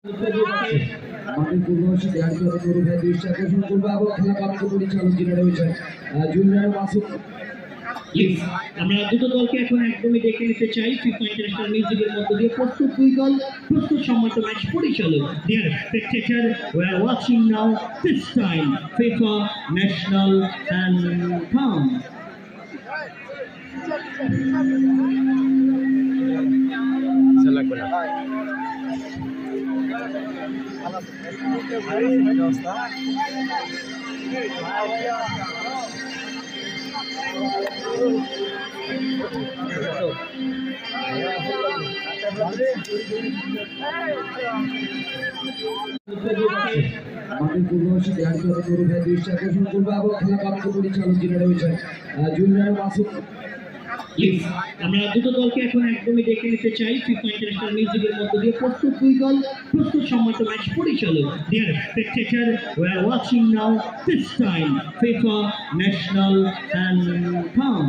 আমাদের পূর্ববর্তী দেয়ার করে ভাই দৃষ্টি আকর্ষণ করবো এবং খেলা প্রাপ্ত পরিচালক যিনি রয়েছেন জুনিয়র মাসুদ। আমরা দুটো দলকে এখন একদমই দেখে নিতে চাই ফিফা ইন্টারন্যাশনাল মিউজিকের মধ্য দিয়ে প্রস্তুত দুই দল প্রস্তুত সম্মত ম্যাচ পরিচালক। Dear spectator, we are watching now this time FIFA national anthem. আমাদের পূর্ববর্তী দেয়ার করে ভাই দৃষ্টি আকর্ষণ করবো এবং খেলা প্রাপ্ত পরিচালক যিনি রয়েছেন জুনিয়র মাসুদ। আমরা দুটো দলকে এখন একদমই দেখে নিতে চাই ফিফা ইন্টারন্যাশনাল মিউজিকের মধ্য দিয়ে প্রস্তুত দুই দল প্রস্তুত সম্মত ম্যাচ পরিচালক। Dear spectator, we are watching now this time FIFA national anthem.